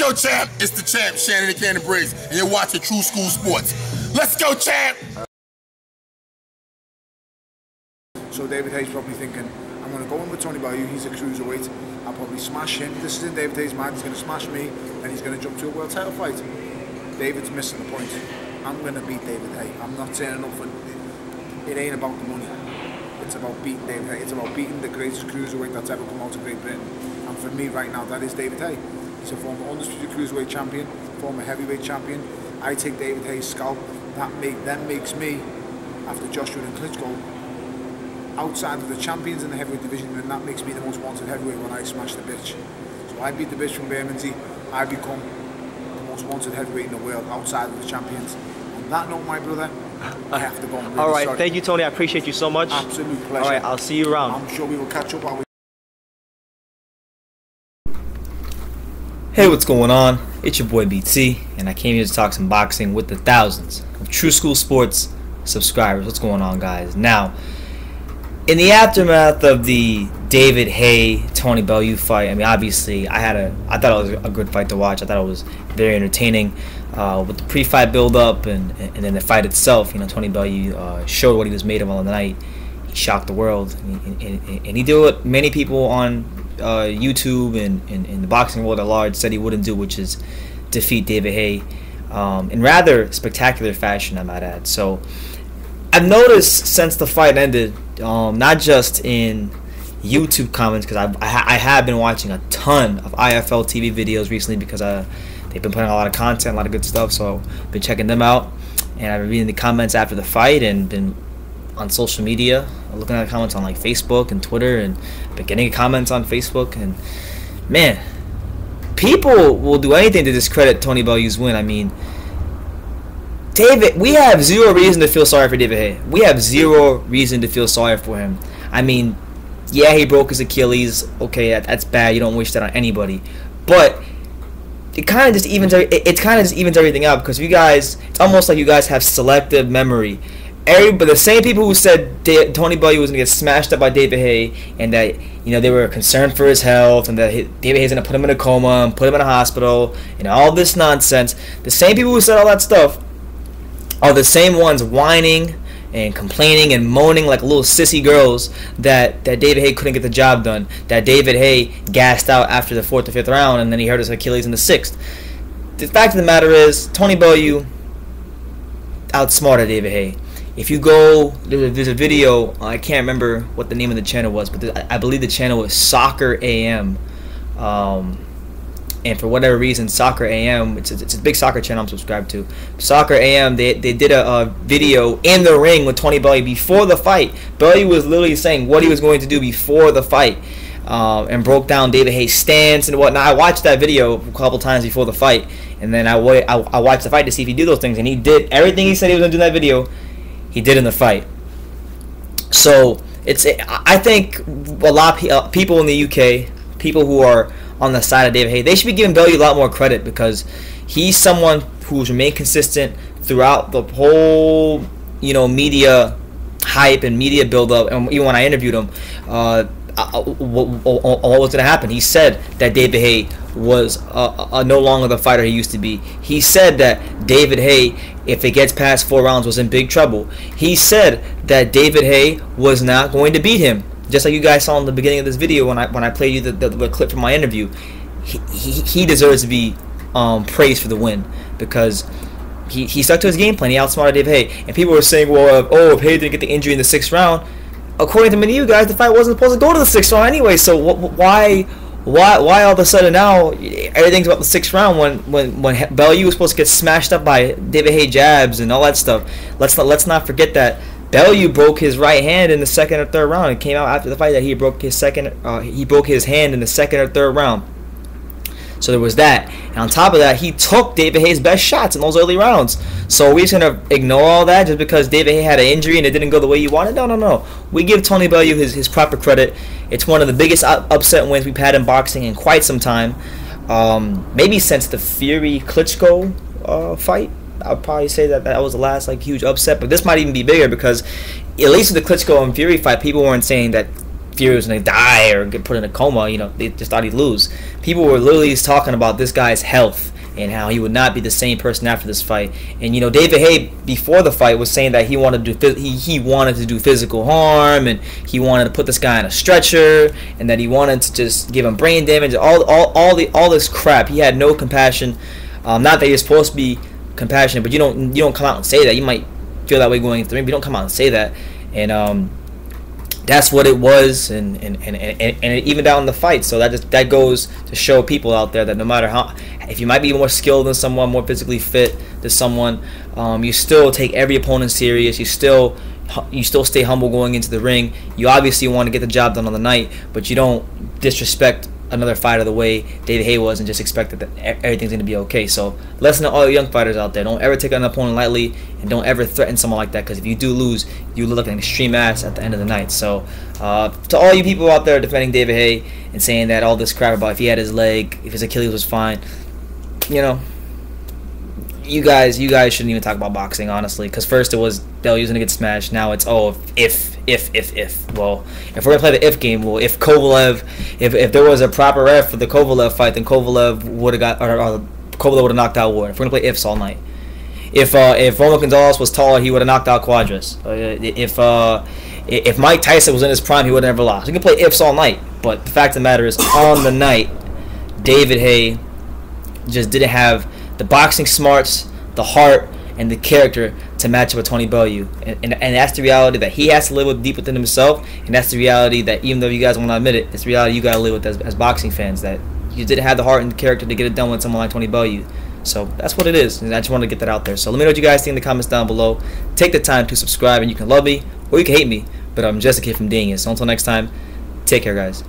go, champ. It's the champ, Shannon the Cannon Briggs, and you're watching True School Sports. Let's go, champ. So David Haye's probably thinking, I'm going to go in with Tony Bellew, he's a cruiserweight, I'll probably smash him. This is in David Haye's mind, he's going to smash me, and he's going to jump to a world title fight. David's missing the point. I'm going to beat David Haye. I'm not saying enough. It ain't about the money. It's about beating David Haye. It's about beating the greatest cruiserweight that's ever come out of Great Britain. And for me right now, that is David Haye. He's a former undisputed cruiserweight champion, former heavyweight champion. I take David Haye's scalp. That makes me, after Joshua and Klitschko, outside of the champions in the heavyweight division, and that makes me the most wanted heavyweight when I smash the bitch. So I beat the bitch from Bermondsey. I become the most wanted heavyweight in the world outside of the champions. On that note, my brother, I have to go. I'm really all right, sorry. Thank you, Tony. I appreciate you so much. Absolute pleasure. All right, I'll see you around. I'm sure we will catch up. Hey, what's going on? It's your boy BT, and I came here to talk some boxing with the thousands of True School Sports subscribers. What's going on, guys? Now, in the aftermath of the David Haye Tony Bellew fight, I mean, obviously, I thought it was a good fight to watch. I thought it was very entertaining with the pre-fight build-up and then the fight itself. You know, Tony Bellew showed what he was made of on the night. He shocked the world, and he did what many people on YouTube and in the boxing world at large said he wouldn't do, which is defeat David Haye in rather spectacular fashion, I might add. So I've noticed since the fight ended, not just in YouTube comments, because I have been watching a ton of IFL TV videos recently because they've been putting a lot of content, a lot of good stuff, so I've been checking them out, and I've been reading the comments after the fight and been on social media, looking at the comments on like Facebook and Twitter, and been getting comments on Facebook, and man, people will do anything to discredit Tony Bellew's win. I mean, we have zero reason to feel sorry for David Haye. We have zero reason to feel sorry for him. I mean, yeah, he broke his Achilles. Okay, that's bad. You don't wish that on anybody. But it kind of just evens everything out, because you guys, it's almost like you guys have selective memory. But the same people who said Tony Bellew was going to get smashed up by David Haye, and that, you know, they were concerned for his health, and that David Haye's going to put him in a coma and put him in a hospital, and all this nonsense, the same people who said all that stuff are the same ones whining and complaining and moaning like little sissy girls that David Haye couldn't get the job done, that David Haye gassed out after the 4th or 5th round, and then he hurt his Achilles in the 6th. The fact of the matter is, Tony Bellew outsmarted David Haye. If you go, there's a video, I can't remember what the name of the channel was, but I believe the channel was Soccer AM. And for whatever reason, Soccer AM, it's a big soccer channel I'm subscribed to. Soccer AM, they did a video in the ring with Tony Bellew before the fight. Bellew was literally saying what he was going to do before the fight, and broke down David Haye's stance and whatnot. I watched that video a couple times before the fight, and then I watched the fight to see if he did those things, and he did everything he said he was going to do in that video. He did in the fight. So I think a lot of people in the UK, people who are on the side of David Haye, they should be giving Bellew a lot more credit, because he's someone who's remained consistent throughout the whole, you know, media hype and media build-up. And even when I interviewed him, what was going to happen? He said that David Haye was no longer the fighter he used to be. He said that David Haye, if it gets past 4 rounds, was in big trouble. He said that David Haye was not going to beat him. Just like you guys saw in the beginning of this video when I played you the clip from my interview. He deserves to be praised for the win, because he stuck to his game plan. He outsmarted David Haye. And people were saying, well, if Haye didn't get the injury in the 6th round, according to many of you guys, the fight wasn't supposed to go to the 6th round anyway. So why all of a sudden now everything's about the 6th round when Bellew was supposed to get smashed up by David Haye jabs and all that stuff? Let's not forget that Bellew broke his right hand in the 2nd or 3rd round. It came out after the fight that he broke his hand in the 2nd or 3rd round. So there was that. And on top of that, he took David Haye's best shots in those early rounds. So are we just going to ignore all that just because David Haye had an injury and it didn't go the way you wanted? No. We give Tony Bellew his proper credit. It's one of the biggest upset wins we've had in boxing in quite some time. Maybe since the Fury-Klitschko fight. I would probably say that was the last huge upset. But this might even be bigger, because at least with the Klitschko and Fury fight, people weren't saying that fear he was going to die or get put in a coma. You know, they just thought he'd lose. People were literally talking about this guy's health and how he would not be the same person after this fight. And you know, David Haye before the fight was saying that he wanted to do he wanted to do physical harm, and he wanted to put this guy on a stretcher, and that he wanted to just give him brain damage. All this crap. He had no compassion. Not that you're supposed to be compassionate, but you don't come out and say that. You might feel that way going into the ring, but you don't come out and say that. And that's what it was, and it evened out in the fight. So that goes to show people out there that no matter how, if you might be more skilled than someone, more physically fit than someone, you still take every opponent serious. You still stay humble going into the ring. You obviously want to get the job done on the night, but you don't disrespect another fighter the way David Haye was and just expect that everything's going to be okay. So lesson to all the young fighters out there: don't ever take an opponent lightly, and don't ever threaten someone like that, because if you do lose, you look like an extreme ass at the end of the night. So to all you people out there defending David Haye and saying that all this crap about if he had his leg, if his Achilles was fine, you know, you guys shouldn't even talk about boxing, honestly, because first it was Bellew was going to get smashed. Now it's if. Well, if we're gonna play the if game, well, if there was a proper ref for the Kovalev fight, then Kovalev would have got, or Kovalev would have knocked out Ward. If we're gonna play ifs all night, if Roman Gonzalez was taller, he would have knocked out Quadras. If Mike Tyson was in his prime, he would have never lost. We can play ifs all night, but the fact of the matter is, on the night, David Haye just didn't have the boxing smarts, the heart, and the character to match up with Tony Bellew. And that's the reality that he has to live with deep within himself, and that's the reality that, even though you guys won't admit it, it's the reality you got to live with as boxing fans, that you didn't have the heart and the character to get it done with someone like Tony Bellew. So that's what it is, and I just wanted to get that out there. So let me know what you guys think in the comments down below. Take the time to subscribe, and you can love me or you can hate me, but I'm just a kid from Daniel. So until next time, take care, guys.